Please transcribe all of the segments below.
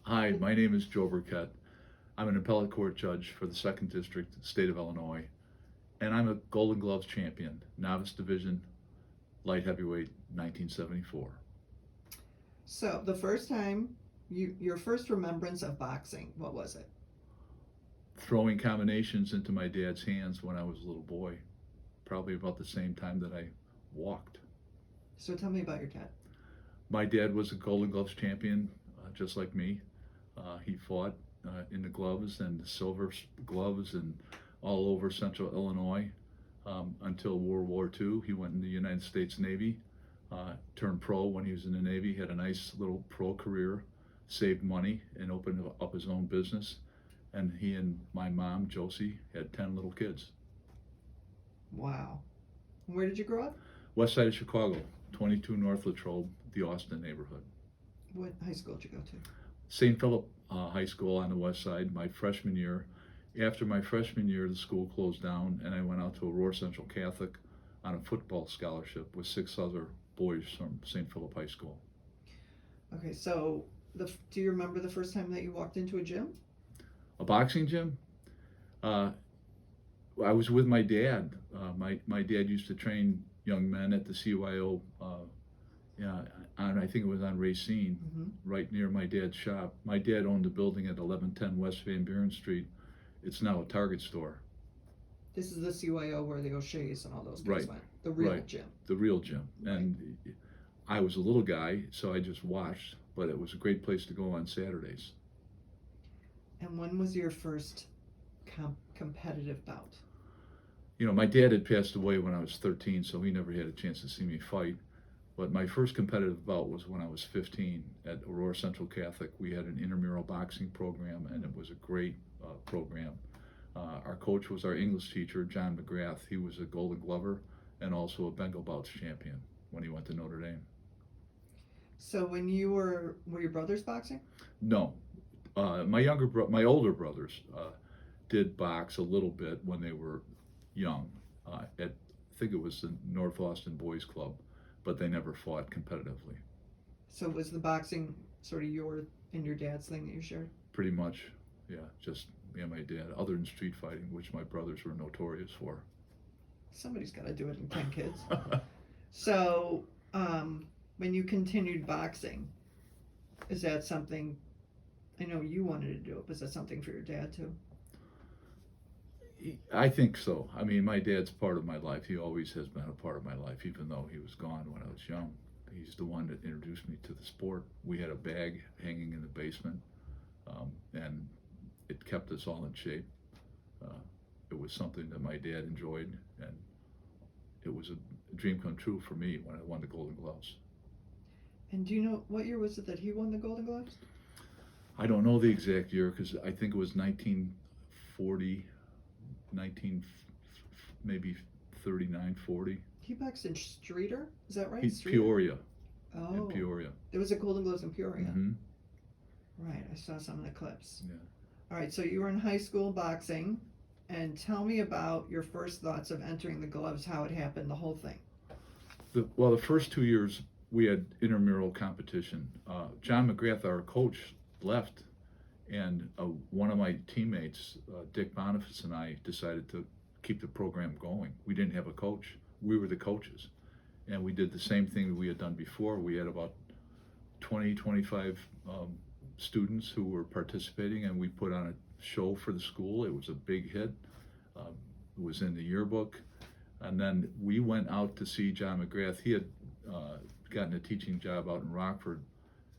Hi, my name is Joe Birkett. I'm an appellate court judge for the 2nd District, State of Illinois, and I'm a Golden Gloves champion, novice division, light heavyweight, 1974. So the first time, your first remembrance of boxing, what was it? Throwing combinations into my dad's hands when I was a little boy, probably about the same time that I walked. So tell me about your dad. My dad was a Golden Gloves champion, just like me. He fought in the gloves and the silver gloves and all over central Illinois until World War II. He went in the United States Navy, turned pro when he was in the Navy, had a nice little pro career, saved money, and opened up his own business. And he and my mom, Josie, had 10 little kids. Wow. Where did you grow up? West side of Chicago, 22 North Latrobe, the Austin neighborhood. What high school did you go to? St. Philip High School on the west side, my freshman year. After my freshman year, the school closed down, and I went out to Aurora Central Catholic on a football scholarship with 6 other boys from St. Philip High School. Okay, so do you remember the first time that you walked into a gym? A boxing gym? I was with my dad. My dad used to train young men at the CYO. I think it was on Racine, right near my dad's shop. My dad owned a building at 1110 West Van Buren Street. It's now a Target store. This is the CYO where the O'Shea's and all those guys Right. went. The real Right. gym. The real gym. Right. And I was a little guy, so I just watched, but it was a great place to go on Saturdays. And when was your first competitive bout? You know, my dad had passed away when I was 13, so he never had a chance to see me fight. But my first competitive bout was when I was 15 at Aurora Central Catholic. We had an intramural boxing program, and it was a great program. Our coach was our English teacher, John McGrath. He was a Golden Glover and also a Bengal Bouts champion when he went to Notre Dame. So when you were your brothers boxing? No, my older brothers did box a little bit when they were young. I think it was the North Austin Boys Club, but they never fought competitively. So was the boxing sort of your and your dad's thing that you shared? Pretty much, yeah, just me and my dad, other than street fighting, which my brothers were notorious for. Somebody's got to do it in 10 kids. So when you continued boxing, is that something, I know you wanted to do it, but is that something for your dad too? I think so. I mean, my dad's part of my life. He always has been a part of my life, even though he was gone when I was young. He's the one that introduced me to the sport. We had a bag hanging in the basement, and it kept us all in shape. It was something that my dad enjoyed, and it was a dream come true for me when I won the Golden Gloves. And do you know what year was it that he won the Golden Gloves? I don't know the exact year because I think it was 1940, maybe 39, 40. He boxed in Streeter, is that right? He's Streeter? Peoria. Oh, In Peoria. There was a Golden Gloves in Peoria. Mm-hmm. Right, I saw some of the clips. Yeah. All right, so you were in high school boxing, and tell me about your first thoughts of entering the gloves, how it happened, the whole thing. The first 2 years we had intramural competition. John McGrath, our coach, left, and one of my teammates, Dick Boniface, and I decided to keep the program going. We didn't have a coach. We were the coaches. And we did the same thing that we had done before. We had about 20, 25 students who were participating, and we put on a show for the school. It was a big hit. It was in the yearbook. And then we went out to see John McGrath. He had gotten a teaching job out in Rockford,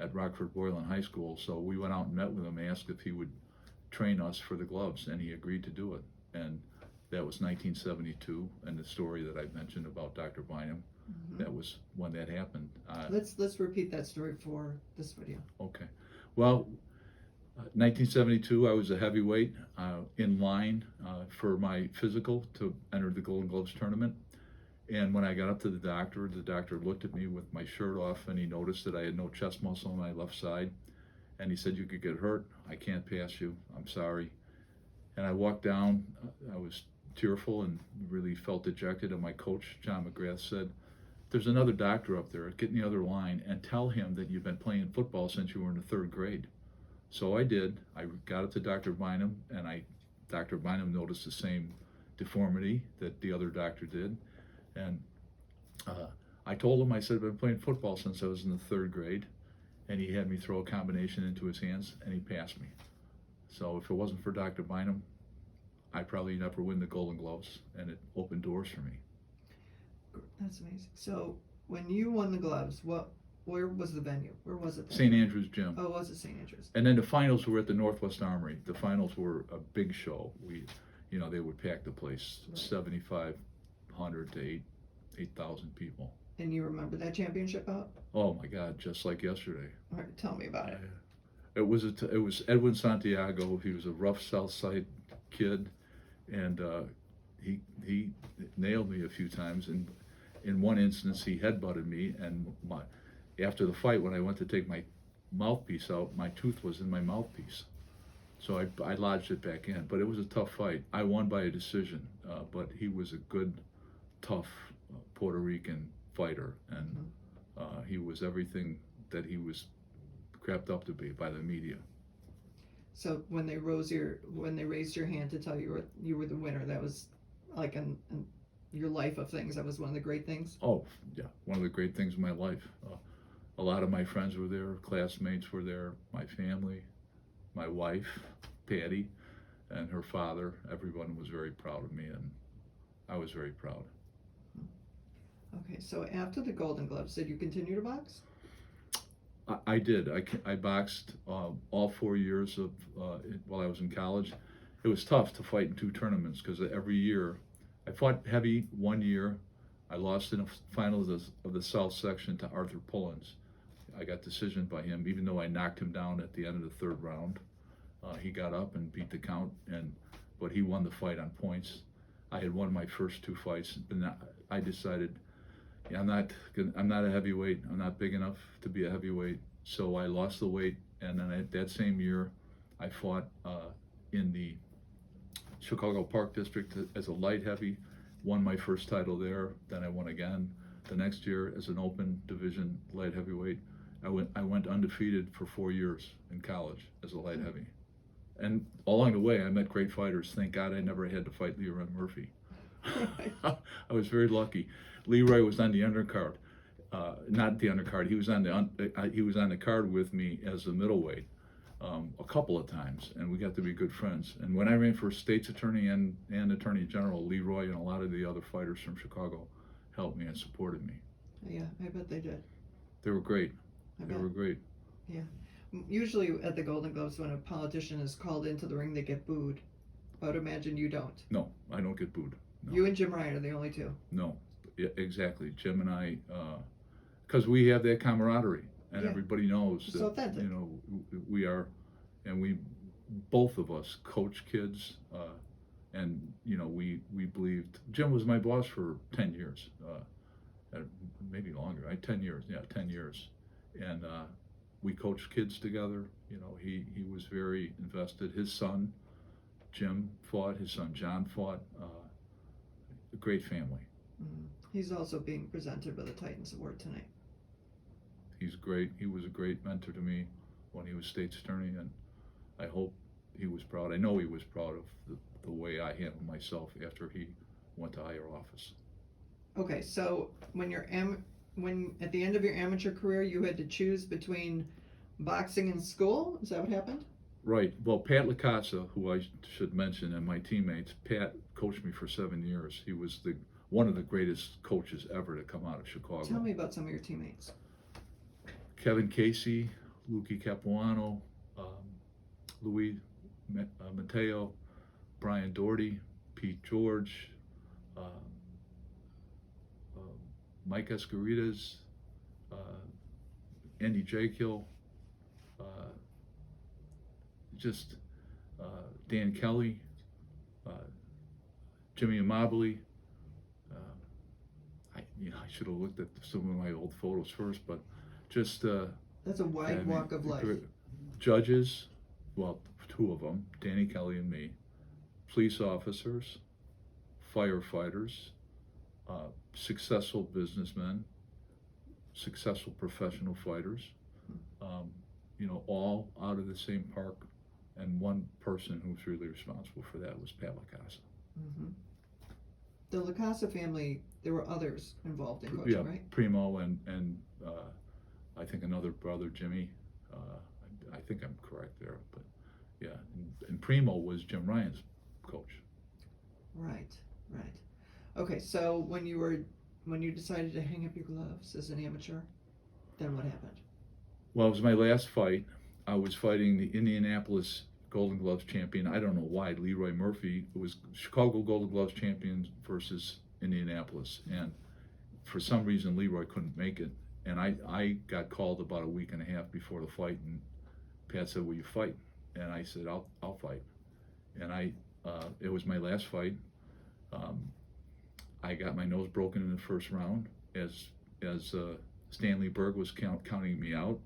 at Rockford Boylan High School. So we went out and met with him, asked if he would train us for the gloves, and he agreed to do it. And that was 1972, and the story that I mentioned about Dr. Bynum, that was when that happened. Let's repeat that story for this video. Okay. Well, 1972, I was a heavyweight in line for my physical to enter the Golden Gloves tournament. And when I got up to the doctor looked at me with my shirt off, and he noticed that I had no chest muscle on my left side. And he said, "You could get hurt. I can't pass you. I'm sorry." And I walked down. I was tearful and really felt dejected. And my coach, John McGrath, said, "There's another doctor up there. Get in the other line and tell him that you've been playing football since you were in the 3rd grade." So I did. I got it to Dr. Bynum, and Dr. Bynum noticed the same deformity that the other doctor did. And I told him, I said, I've been playing football since I was in the third grade. And he had me throw a combination into his hands, and he passed me. So if it wasn't for Dr. Bynum, I probably never win the Golden Gloves, and it opened doors for me. That's amazing. So when you won the gloves, where was the venue? Where was it then? St. Andrew's Gym. Oh, was it St. Andrew's? And then the finals were at the Northwest Armory. The finals were a big show. They would pack the place, Right. 7,500 to 8,000 people. And you remember that championship bout? Oh my God, just like yesterday. All right, tell me about it. It was Edwin Santiago. He was a rough South Side kid, and he nailed me a few times. And in one instance, he headbutted me, and after the fight, when I went to take my mouthpiece out, my tooth was in my mouthpiece. So I lodged it back in. But it was a tough fight. I won by a decision, but he was a good, tough Puerto Rican fighter, and he was everything that he was crapped up to be by the media. So when they raised your hand to tell you you were the winner, that was like in your life of things. That was one of the great things. Oh yeah, one of the great things in my life. A lot of my friends were there, classmates were there, my family, my wife, Patty, and her father. Everyone was very proud of me, and I was very proud. Okay, so after the Golden Gloves, did you continue to box? I did. I boxed all 4 years of while I was in college. It was tough to fight in 2 tournaments because every year I fought heavy 1 year. I lost in a final of the South section to Arthur Pullins. I got decision by him, even though I knocked him down at the end of the 3rd round. He got up and beat the count, but he won the fight on points. I had won my first 2 fights, and I decided, yeah, I'm not a heavyweight. I'm not big enough to be a heavyweight. So I lost the weight, and then that same year, I fought in the Chicago Park District as a light heavy, won my first title there. Then I won again the next year as an open division light heavyweight. I went undefeated for 4 years in college as a light heavy. And along the way, I met great fighters. Thank God I never had to fight Leroy Murphy. I was very lucky. Leroy was on the undercard, not the undercard. He was on the card with me as a middleweight a couple of times, and we got to be good friends. And when I ran for state's attorney and attorney general, Leroy and a lot of the other fighters from Chicago helped me and supported me. Yeah, I bet they did. They were great. They were great. Yeah. Usually at the Golden Gloves, when a politician is called into the ring, they get booed. I would imagine you don't. No, I don't get booed. No. You and Jim Ryan are the only two. No, yeah, exactly. Jim and I, because we have that camaraderie, and everybody knows It's that authentic. we are, and we both of us coach kids, and we believed. Jim was my boss for 10 years, maybe longer. 10 years, yeah, 10 years, and we coached kids together. He was very invested. His son Jim fought. His son John fought. A great family. Mm-hmm. He's also being presented with a Titans Award tonight. He's great. He was a great mentor to me when he was state's attorney, and I hope he was proud. I know he was proud of the way I handled myself after he went to higher office. Okay, so when at the end of your amateur career, you had to choose between boxing and school. Is that what happened? Right. Well, Pat LaCasa, who I should mention, and my teammates, Pat coached me for 7 years. He was one of the greatest coaches ever to come out of Chicago. Tell me about some of your teammates. Kevin Casey, Lucky Capuano, Louis Mateo, Brian Doherty, Pete George, Mike Escaritas, Andy Jekyll, just Dan Kelly, Jimmy Amabile. I should have looked at some of my old photos first, but just that's a wide walk of life. Judges, well, 2 of them, Danny Kelly and me, police officers, firefighters, successful businessmen, successful professional fighters. all out of the same park. And one person who's really responsible for that was Pat LaCasa. Mm-hmm. The LaCasa family, there were others involved in coaching, Yeah, right? Primo and I think another brother, Jimmy. I think I'm correct there, but yeah. And Primo was Jim Ryan's coach. Right, right. Okay, so when you decided to hang up your gloves as an amateur, then what happened? Well, it was my last fight. I was fighting the Indianapolis Golden Gloves champion. I don't know why. Leroy Murphy. It was Chicago Golden Gloves champion versus Indianapolis. And for some reason, Leroy couldn't make it. And I got called about a week and a half before the fight. And Pat said, "Will you fight?" And I said, I'll fight. And it was my last fight. I got my nose broken in the first round as Stanley Berg was counting me out.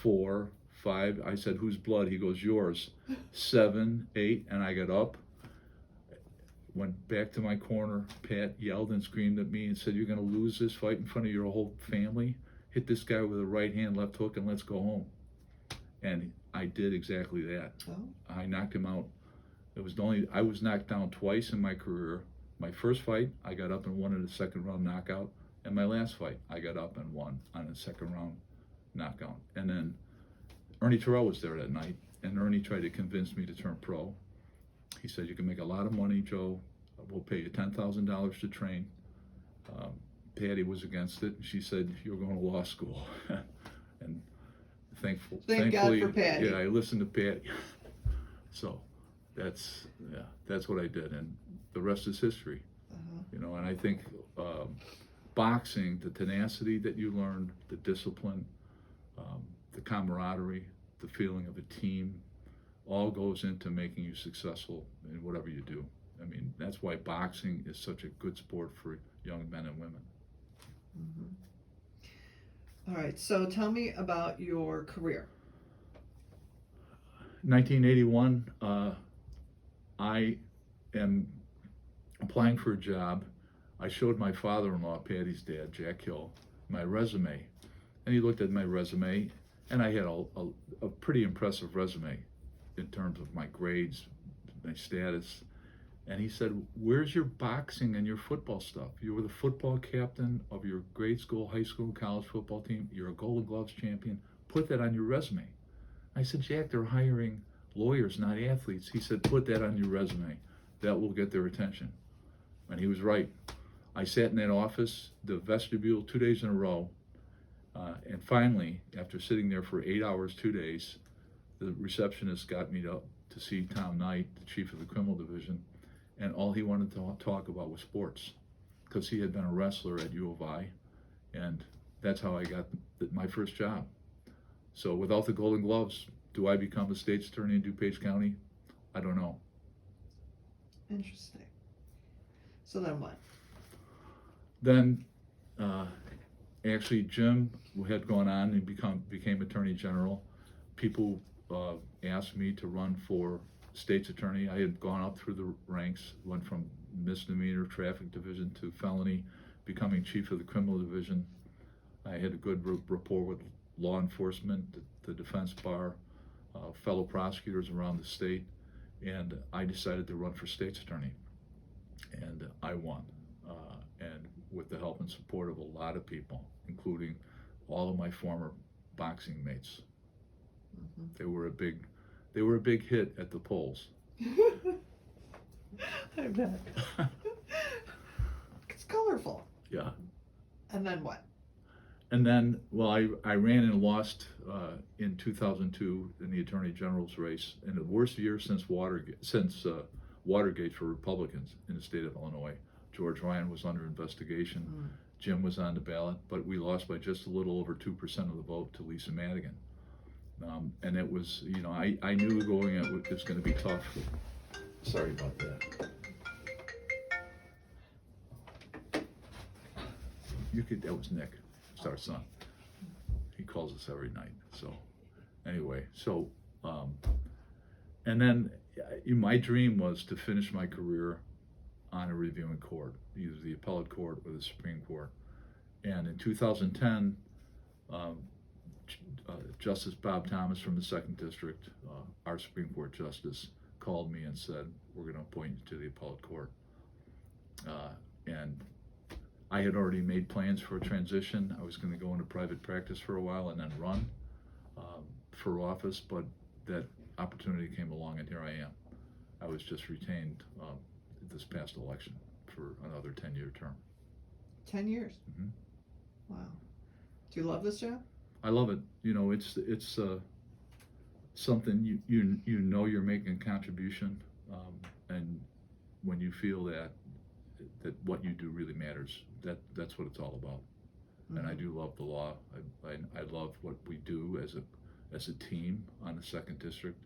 4, 5. I said, "Whose blood?" He goes, "Yours." 7, 8, and I got up, went back to my corner. Pat yelled and screamed at me and said, "You're going to lose this fight in front of your whole family. Hit this guy with a right hand, left hook, and let's go home." And I did exactly that. Oh. I knocked him out. I was knocked down twice in my career. My first fight, I got up and won in a second round knockout. And my last fight, I got up and won on a second round knockout. And then Ernie Terrell was there that night, and Ernie tried to convince me to turn pro. He said, "You can make a lot of money, Joe. We'll pay you $10,000 to train." Patty was against it. She said, "You're going to law school." And Thank thankfully, God for Patty. yeah, I listened to Patty. So that's what I did, and the rest is history. Uh-huh. And I think boxing, the tenacity that you learn, the discipline, the camaraderie, the feeling of a team, all goes into making you successful in whatever you do. I mean, that's why boxing is such a good sport for young men and women. Mm-hmm. All right, so tell me about your career. 1981, I am applying for a job. I showed my father-in-law, Patty's dad, Jack Hill, my resume, and he looked at my resume, and I had a pretty impressive resume in terms of my grades, my status. And he said, "Where's your boxing and your football stuff? You were the football captain of your grade school, high school, college football team. You're a Golden Gloves champion. Put that on your resume." I said, "Jack, they're hiring lawyers, not athletes." He said, "Put that on your resume. That will get their attention." And he was right. I sat in that office, the vestibule, 2 days in a row. And finally, after sitting there for 8 hours, 2 days, the receptionist got me to see Tom Knight, the chief of the criminal division. And all he wanted to talk about was sports, because he had been a wrestler at U of I. And that's how I got my first job. So without the Golden Gloves, do I become a state's attorney in DuPage County? I don't know. Interesting. So then what? Then, actually, Jim had gone on and became Attorney General. People asked me to run for state's attorney. I had gone up through the ranks, went from misdemeanor traffic division to felony, becoming chief of the criminal division. I had a good rapport with law enforcement, the defense bar, fellow prosecutors around the state, and I decided to run for state's attorney. And I won, and with the help and support of a lot of people, including all of my former boxing mates. Mm-hmm. They were a big hit at the polls. I bet. It's colorful. Yeah. And then what? And then, well, I ran and lost in 2002 in the Attorney General's race, in the worst year since Watergate for Republicans in the state of Illinois. George Ryan was under investigation. Mm. Jim was on the ballot, but we lost by just a little over 2% of the vote to Lisa Madigan. And it was, I knew going in it was going to be tough. Sorry about that. That was Nick, it's our son. He calls us every night. So anyway, and then my dream was to finish my career on a reviewing court, either the Appellate Court or the Supreme Court. And in 2010, Justice Bob Thomas from the Second District, our Supreme Court Justice, called me and said, we're going to appoint you to the Appellate Court. And I had already made plans for a transition. I was going to go into private practice for a while and then run for office, but that opportunity came along, and here I am. I was just retained this past election for another 10-year term. 10 years? Mm-hmm. Wow. Do you love this job? I love it. You know, it's something you know you're making a contribution, and when you feel that what you do really matters, that's what it's all about. Mm-hmm. And I do love the law. I love what we do as a team on the Second District.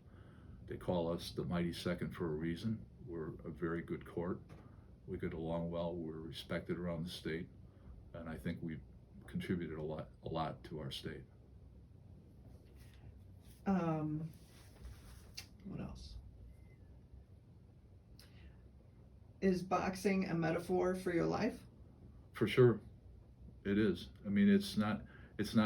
They call us the Mighty Second for a reason. We're a very good court. We get along well. We're respected around the state, and I think we've contributed a lot to our state. What else? Is boxing a metaphor for your life? For sure, it is. I mean, it's not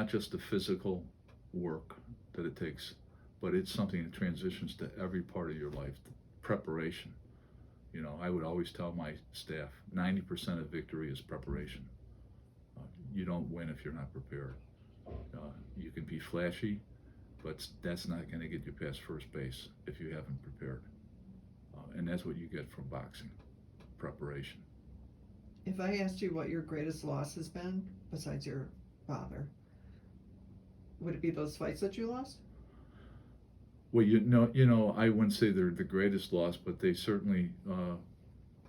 just the physical work that it takes, but it's something that transitions to every part of your life. Preparation. You know, I would always tell my staff, 90% of victory is preparation. You don't win if you're not prepared. You can be flashy, but that's not going to get you past first base if you haven't prepared. And that's what you get from boxing, preparation. If I asked you what your greatest loss has been, besides your father, would it be those fights that you lost? Well, you know, I wouldn't say they're the greatest loss, but they certainly,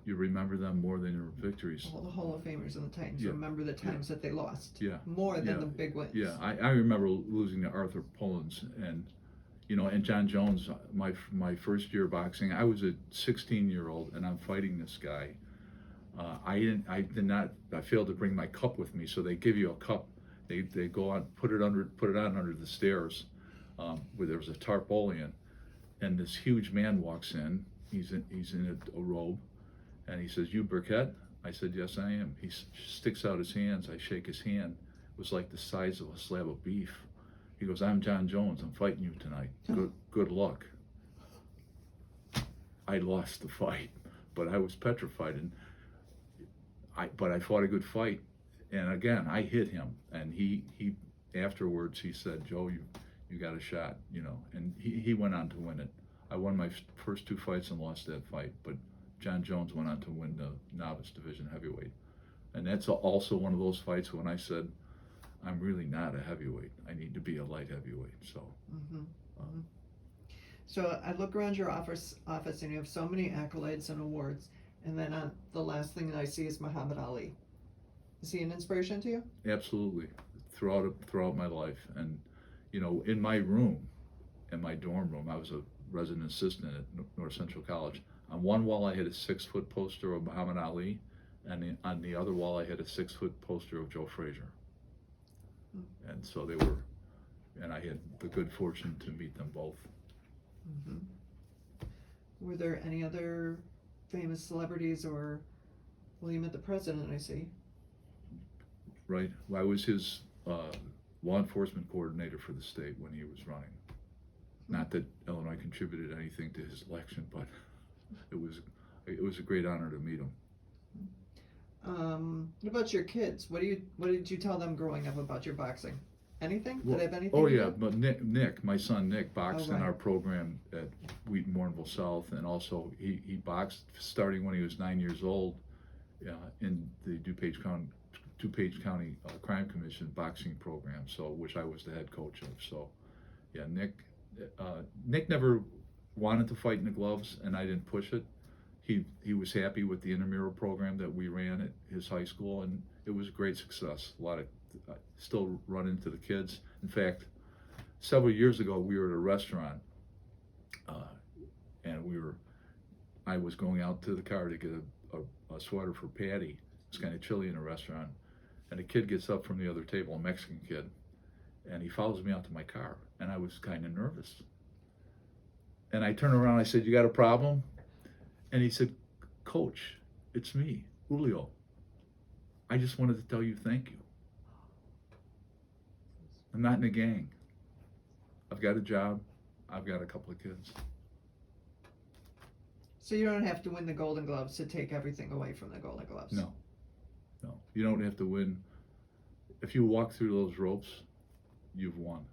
you remember them more than your victories. All the Hall of Famers and the Titans remember the times that they lost. Yeah. More than the big wins. Yeah, I remember losing to Arthur Pullins, and you know, and John Jones. My first year boxing, I was a 16-year-old, and I'm fighting this guy. I failed to bring my cup with me, so they give you a cup. They go on, put it on under the stairs, where there was a tarpaulin, and this huge man walks in. He's in a robe. And he says, "You Birkett?" I said, "Yes, I am." He sticks out his hands. I shake his hand. It was like the size of a slab of beef. He goes, "I'm John Jones. I'm fighting you tonight. Good luck." I lost the fight, but I was petrified, but I fought a good fight. And again, I hit him, and he afterwards he said, "Joe, you got a shot," you know. And he went on to win it. I won my first two fights and lost that fight, but John Jones went on to win the novice division heavyweight. And that's also one of those fights when I said, I'm really not a heavyweight. I need to be a light heavyweight. So, So I look around your office and you have so many accolades and awards. And then the last thing that I see is Muhammad Ali. Is he an inspiration to you? Absolutely. Throughout my life. And, you know, in my room, in my dorm room, I was a resident assistant at North Central College. On one wall, I had a 6-foot poster of Muhammad Ali, and on the other wall, I had a 6-foot poster of Joe Frazier. And so they were, and I had the good fortune to meet them both. Were there any other famous celebrities, or, well, you met the president, I see. Right. Well, I was his law enforcement coordinator for the state when he was running. Not that Illinois contributed anything to his election, but it was a great honor to meet him. What about your kids? What did you tell them growing up about your boxing? Anything? Well, did they have anything? Oh yeah, but Nick, my son Nick, boxed right. in our program at Wheaton Warrenville South, and also he boxed starting when he was 9 years old in the DuPage County Crime Commission boxing program, so which I was the head coach of. So yeah, Nick never wanted to fight in the gloves, and I didn't push it. He was happy with the intramural program that we ran at his high school, and it was a great success. A lot of still run into the kids. In fact, several years ago we were at a restaurant, and I was going out to the car to get a sweater for Patty. It's kind of chilly in a restaurant, and a kid gets up from the other table, a Mexican kid, and he follows me out to my car, and I was kind of nervous. And I turned around and I said, "You got a problem?" And he said, "Coach, it's me, Julio. I just wanted to tell you thank you. I'm not in a gang. I've got a job. I've got a couple of kids. So you don't have to win the Golden Gloves to take everything away from the Golden Gloves. No. You don't have to win. If you walk through those ropes, you've won.